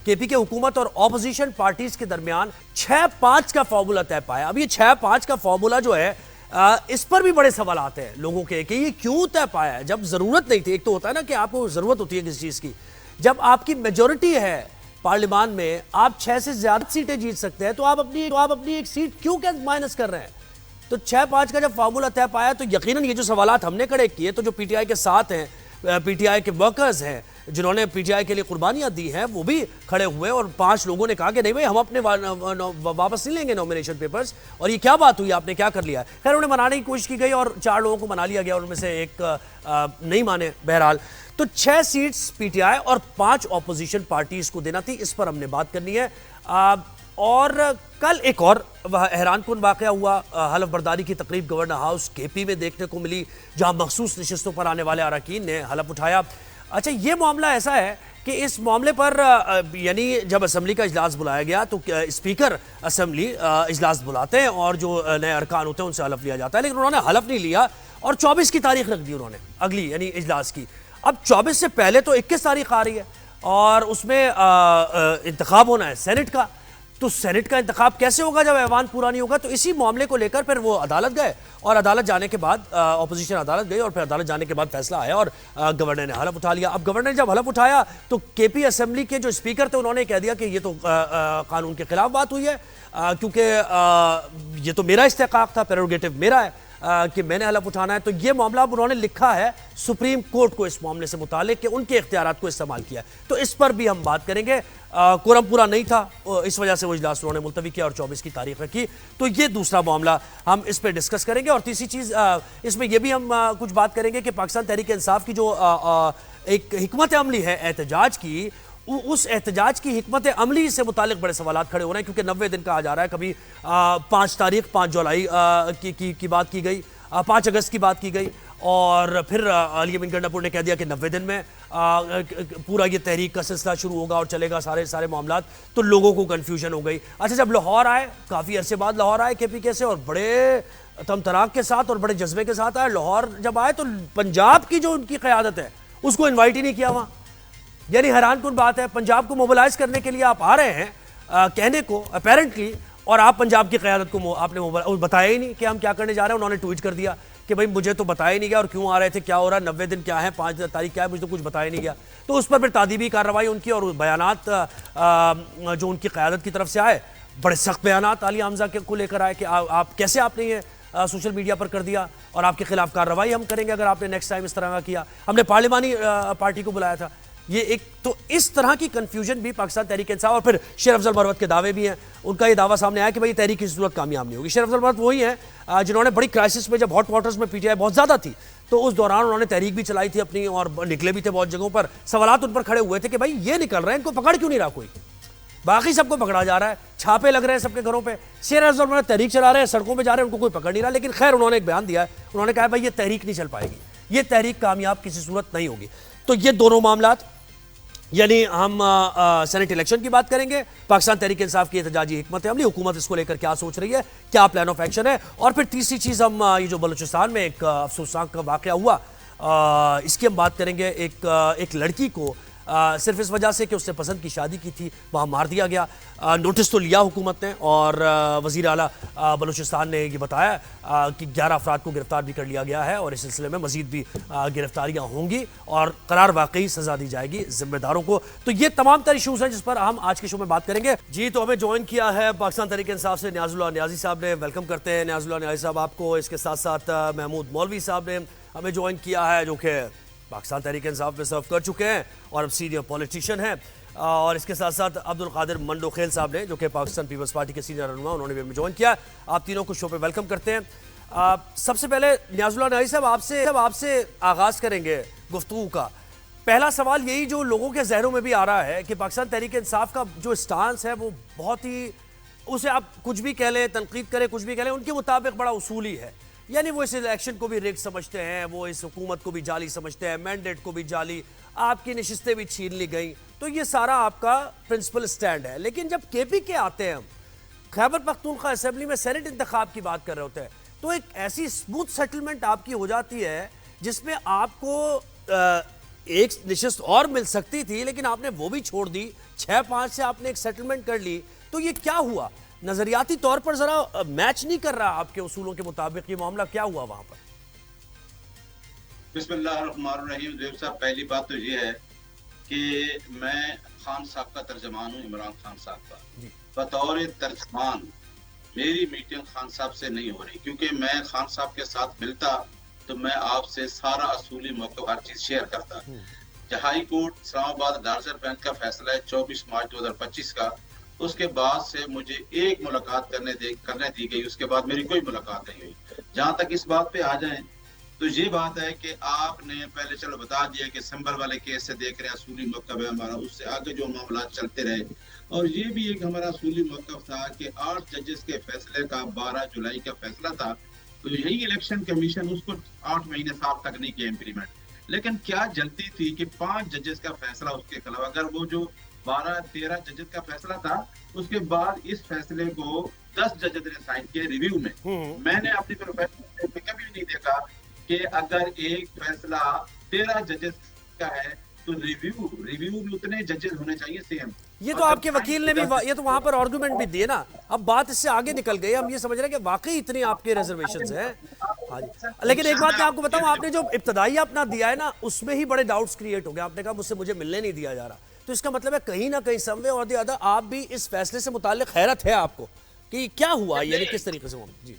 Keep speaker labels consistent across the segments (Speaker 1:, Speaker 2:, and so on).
Speaker 1: KP के हुकूमत और ऑपोजिशन पार्टीज के दरमियान 6-5 का फॉर्मूला तय पाया। अब ये 6-5 का फॉर्मूला जो है इस पर भी बड़े सवाल आते हैं लोगों के कि ये क्यों तय पाया है जब जरूरत नहीं थी। एक तो होता है ना कि आपको जरूरत होती है किसी चीज की, जब आपकी मेजोरिटी है पार्लियामान में, आप 6 से ज्यादा सीटें जीत सकते हैं, तो आप अपनी एक सीट क्यों क्या माइनस कर रहे हैं। तो 6-5 का जब फार्मूला तय पाया तो यकीनन ये जो सवालात हमने खड़े किए, तो जो पीटीआई के साथ हैं, पीटीआई के वर्कर्स हैं जिन्होंने पीटीआई के लिए कुर्बानियां दी हैं, वो भी खड़े हुए और 5 लोगों ने कहा कि नहीं भाई हम अपने वापस नहीं लेंगे नॉमिनेशन पेपर्स, और ये क्या बात हुई, आपने क्या कर लिया। खैर उन्हें मनाने की कोशिश की गई और 4 लोगों को मना लिया गया, उनमें से एक नहीं माने। बहरहाल तो 6 सीट्स पीटीआई और 5 ऑपोजिशन पार्टीज को देना थी, इस पर हमने बात करनी है। और कल एक और हैरानकुन वाकया हुआ, हलफ बर्दारी की तकरीब गवर्नर हाउस केपी में देखने को मिली, जहां मखसूस नशिस्तों पर आने वाले अरकान ने हलफ उठाया। अच्छा, ये मामला ऐसा है कि इस मामले पर यानी जब असम्बली का इजलास बुलाया गया तो स्पीकर असम्बली इजलास बुलाते हैं और जो नए अरकान होते हैं उनसे हलफ लिया जाता है, लेकिन उन्होंने हलफ नहीं लिया और 24 की तारीख रख दी उन्होंने अगली यानी इजलास की। अब 24 से पहले तो 21 तारीख आ रही है और उसमें इंतखाब होना है सेनेट का, तो सेनेट का इंतखाब कैसे होगा जब ऐवान पूरा नहीं होगा। तो इसी मामले को लेकर फिर वो अदालत गए और अदालत जाने के बाद ऑपोजिशन अदालत गई और फिर अदालत जाने के बाद फैसला आया और गवर्नर ने हलफ उठा लिया। अब गवर्नर ने जब हलफ उठाया तो केपी असेंबली के जो स्पीकर थे उन्होंने कह दिया कि ये तो कानून के खिलाफ बात हुई है, क्योंकि ये तो मेरा इस्तेकाक था, प्रेरोगेटिव मेरा है कि मैंने हलफ उठाना है। तो ये मामला अब उन्होंने लिखा है सुप्रीम कोर्ट को इस मामले से मुतालिक कि उनके इख्तियारात को इस्तेमाल किया, तो इस पर भी हम बात करेंगे। कोरम पूरा नहीं था, इस वजह से वो इजलास उन्होंने मुलतवी किया और 24 की तारीख रखी, तो ये दूसरा मामला हम इस पर डिस्कस करेंगे। और तीसरी चीज़ इसमें यह भी हम कुछ बात करेंगे कि पाकिस्तान तहरीक इंसाफ की जो एक हिकमत अमली है एहतजाज की, उस एहतजाज की हिकमत अमली से मुतालिक बड़े सवालात खड़े हो रहे हैं, क्योंकि 90 दिन कहा जा रहा है। कभी 5 तारीख 5 जुलाई की बात की गई, 5 अगस्त की बात की गई, और फिर अली अमीन गंडापुर ने कह दिया कि 90 दिन में पूरा ये तहरीक का सिलसिला शुरू होगा और चलेगा सारे मामलात। तो लोगों को कन्फ्यूजन हो गई। अच्छा, जब लाहौर आए, काफ़ी अरसे बाद लाहौर आए केपी से और बड़े तमतराक के साथ और बड़े जज्बे के साथ आए। लाहौर जब आए तो पंजाब की जो उनकी क़यादत है उसको इन्वाइट ही नहीं किया वहाँ। यानी हैरानकुन बात है, पंजाब को मोबिलाइज करने के लिए आप आ रहे हैं कहने को अपेरेंटली, और आप पंजाब की क़यादत को आपने बताया ही नहीं कि हम क्या करने जा रहे हैं। उन्होंने ट्वीट कर दिया कि भाई मुझे तो बताया ही नहीं गया, और क्यों आ रहे थे, क्या हो रहा है, 90 दिन क्या है, 5 तारीख क्या है, मुझे तो कुछ बताया नहीं गया। तो उस पर फिर तादीबी कार्रवाई उनकी और बयानात जो उनकी क़यादत की तरफ से आए, बड़े सख्त बयानात आली हमजा के को लेकर आए कि आप कैसे आपने ये सोशल मीडिया पर कर दिया और आपके खिलाफ कार्रवाई हम करेंगे अगर आपने नेक्स्ट टाइम इस तरह का किया। हमने पार्लिमानी पार्टी को बुलाया था। ये एक तो इस तरह की कंफ्यूजन भी पाकिस्तान तहरीक इंसाफ, और फिर शेर अफजल मरवत के दावे भी हैं। उनका ये दावा सामने आया कि भाई तहरीक की जरूरत कामयाब नहीं होगी। शेर अफजल मरवत वही हैं जिन्होंने बड़ी क्राइसिस में, जब हॉट वाटर्स में पीटीआई बहुत ज़्यादा थी, तो उस दौरान उन्होंने तहरीक भी चलाई थी अपनी और निकले भी थे बहुत जगहों पर। सवालात उन पर खड़े हुए थे कि भाई ये निकल रहे हैं, इनको पकड़ क्यों नहीं रहा कोई, बाकी सबको पकड़ा जा रहा है, छापे लग रहे हैं सबके घरों पे। शेर अफजल मरवत तहरीक चला रहे हैं, सड़कों पे जा रहे हैं, उनको कोई पकड़ नहीं रहा। लेकिन खैर उन्होंने एक बयान दिया है, उन्होंने कहा भाई ये तहरीक नहीं चल पाएगी, ये तहरीक कामयाब किसी सूरत नहीं होगी। तो ये दोनों मामलात, यानी हम सेनेट इलेक्शन की बात करेंगे, पाकिस्तान तहरीक इंसाफ की एहतजाजी हिकमत अमली, हुकूमत इसको लेकर क्या सोच रही है, क्या प्लान ऑफ एक्शन है, और फिर तीसरी चीज़ हम ये जो बलूचिस्तान में एक अफसोसनाक वाक़या हुआ, इसकी हम बात करेंगे। एक लड़की को सिर्फ इस वजह से कि उसने पसंद की शादी की थी वहाँ मार दिया गया। नोटिस तो लिया हुकूमत ने, और वज़ीर आला बलूचिस्तान ने ये बताया कि 11 अफराद को गिरफ्तार भी कर लिया गया है और इस सिलसिले में मज़ीद भी गिरफ्तारियाँ होंगी और करार वाकई सज़ा दी जाएगी ज़िम्मेदारों को। तो ये तमाम तर इशूज़ हैं जिस पर हम आज के शो में बात करेंगे। जी, तो हमें ज्वाइन किया है पाकिस्तान तहरीक इंसाफ से न्याजुल्लाह न्याजी साहब ने। वेलकम करते हैं न्याजुल्लाह न्याजी साहब आपको। इसके साथ साथ महमूद मौलवी साहब ने हमें ज्वाइन किया है, जो कि पाकिस्तान तहरीक इंसाफ में सर्व कर चुके हैं और अब सीनियर पॉलिटिशियन हैं। और इसके साथ साथ अब्दुल कादिर मंडोखेल साहब ने, जो कि पाकिस्तान पीपल्स पार्टी के सीनियर रहनुमा, उन्होंने भी हमें ज्वाइन किया। आप तीनों को शो पे वेलकम करते हैं। सबसे पहले न्याजुल्लाह न्याजी साहब आपसे आगाज़ करेंगे गुफ्तगू का। पहला सवाल यही जो लोगों के जहनों में भी आ रहा है कि पाकिस्तान तहरीक इंसाफ का जो स्टांस है वो बहुत ही, उसे आप कुछ भी कह लें, तनकीद करें, कुछ भी कह लें, उनके मुताबिक बड़ा उसूली है। यानी वो इस इलेक्शन को भी रिग समझते हैं, वो इस हुकूमत को भी जाली समझते हैं, मैंडेट को भी जाली, आपकी नशिस्तें भी छीन ली गई। तो ये सारा आपका प्रिंसिपल स्टैंड है। लेकिन जब केपी के आते हैं, हम खैबर पख्तूनख्वा असेंबली में सेनेट इंतखाब की बात कर रहे होते हैं, तो एक ऐसी स्मूथ सेटलमेंट आपकी हो जाती है जिसमें आपको एक निश्चित और मिल सकती थी, लेकिन आपने वो भी छोड़ दी, 6-5 से आपने एक सेटलमेंट कर ली। तो ये क्या हुआ? नजरियाती तौर पर जरा मैच नहीं कर रहा आपके उसूलों के मुताबिक, ये मामला क्या हुआ वहां पर?
Speaker 2: बिस्मिल्लाहिर्रहमानिर्रहीम। देव साहब, पहली बात तो ये है कि मैं खान साहब का तर्जमान हूँ, इमरान खान साहब का। बतौर तर्जमान मेरी मीटिंग खान साहब से नहीं हो रही, क्योंकि मैं खान साहब के साथ मिलता तो मैं आपसे सारा असूली मौक़िफ़ हर चीज शेयर करता। हाई कोर्ट इस्लामाबाद डार्जर बेंच का फैसला है 24 मार्च 2025 का। उसके बाद से मुझे एक मुलाकात करने दी गई, उसके बाद मेरी कोई मुलाकात नहीं हुई। जहां तक इस बात पे आ जाए तो ये बात है कि आपने पहले चलो बता दिया कि सिंबल वाले केस से देख रहे हैं असूली मौक़िफ़ है हमारा, उससे आगे जो मामला चलते रहे। और ये भी एक हमारा असूली मौक़िफ़ था कि 8 जजेस के फैसले का 12 जुलाई का फैसला था, तो यही इलेक्शन कमीशन उसको 8 महीने साल तक नहीं किया इम्प्लीमेंट। लेकिन क्या जल्दी थी कि 5 जजेस का फैसला उसके खिलाफ, अगर वो जो 12-13 जजेस का फैसला था, उसके बाद इस फैसले को 10 जजेस ने साइन किया रिव्यू में। मैंने अपनी प्रोफेशनल में कभी नहीं देखा कि अगर एक फैसला 13 जजेस का है तो रिव्यू में उतने जजेस होने चाहिए सेम।
Speaker 1: ये तो आपके वकील ने भी ये तो वहां पर आर्गुमेंट भी दिए ना। अब बात इससे आगे निकल गई, हम ये समझ रहे हैं कि वाकई इतनी आपके रिजर्वेशंस हैं। हाँ जी, लेकिन एक बात मैं आपको बताऊं, आपने जो इब्तदाई अपना दिया है ना, उसमें ही बड़े डाउट्स क्रिएट हो गए। आपने कहा मुझे मिलने नहीं दिया जा रहा, तो इसका मतलब है कहीं ना कहीं समवे और द अदर आप भी इस फैसले से मुताल्लिक हैरत है आपको कि क्या हुआ, यानी किस तरीके से हुआ। जी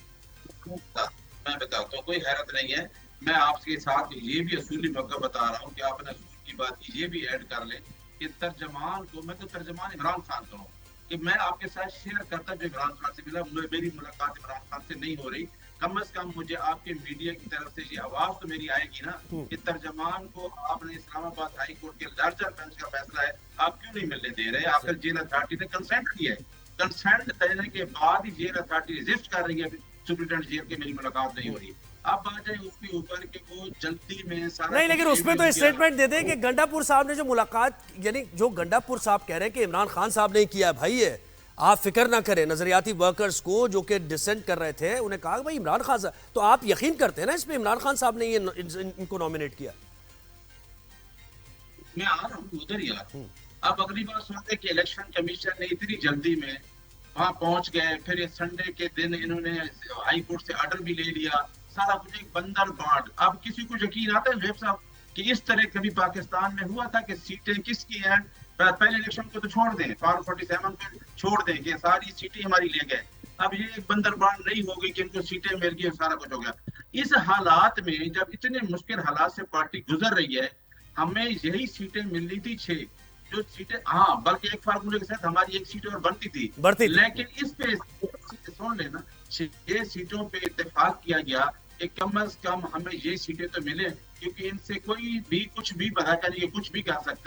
Speaker 2: मैं बताता हूँ, कोई हैरत नहीं है। मैं आपके साथ ये भी असूली मौका बता रहा हूँ कि आपने असूल की बात की, ये भी ऐड कर ले कि तर्जमान को, मैं तो तर्जमान इमरान खान का हूँ, कि मैं आपके साथ शेयर करता जो इमरान खान से मिला। मेरी मुलाकात इमरान खान से नहीं हो रही, कम से कम मुझे आपके मीडिया की तरफ से ये आवाज तो मेरी आएगी ना कि तर्जमान को आपने इस्लामाबाद हाई कोर्ट के लार्जर बेंच का फैसला है, आप क्यों नहीं मिलने दे रहे? आखिर जेल अथॉरिटी ने कंसेंट दिया है, कंसेंट देने के बाद ही जेल अथॉरिटी रजिस्ट कर रही है सुप्रीटेंडेंट जेल की मेरी मुलाकात नहीं हो रही। अब आ जाए उसके ऊपर कि वो जल्दी में सारा
Speaker 1: नहीं, लेकिन उसमें तो स्टेटमेंट दे दें कि गंडापुर साहब ने जो मुलाकात, यानी जो गंडापुर साहब कह रहे हैं कि इमरान खान साहब ने किया भाई, ये आप फिक्र ना करें। नजरियाती वर्कर्स को जो कि डिसेंट कर रहे थे, उन्हें कहा भाई इमरान खान साहब, तो आप यकीन करते हैं ना इसमें इमरान खान साहब ने ये इनको नॉमिनेट किया?
Speaker 2: मैं आ रहा हूँ उधर ही आ रहा हूँ। अब अगली बात सुनते कि इलेक्शन कमीशन ने इतनी जल्दी में वहां पहुंच गए, फिर संडे के दिन इन्होंने हाई कोर्ट से ऑर्डर भी ले लिया, सारा कुछ एक बंदर बांट। अब किसी को यकीन आता है वेब साहब कि इस तरह कभी पाकिस्तान में हुआ था कि सीटें किसकी हैं? पहले इलेक्शन को तो छोड़ दें, फॉर्म 47 को छोड़ दें कि सारी सीटें हमारी ले गए। अब ये एक बंदर बांट नहीं होगी कि इनको सीटें मिल गई, सारा कुछ हो गया। इस हालात में जब इतने मुश्किल हालात से पार्टी गुजर रही है, हमें यही सीटें मिलनी थी 6 जो सीटें, हाँ बल्कि एक फार्मूले के साथ हमारी एक सीट और बनती थी, लेकिन इस पे सुन लेना 6 सीटों पे इत्तेफाक किया गया कि कम से कम हमें ये सीटें तो मिले, क्योंकि इनसे कोई भी कुछ भी पता करिए कुछ भी कर सकते हैं।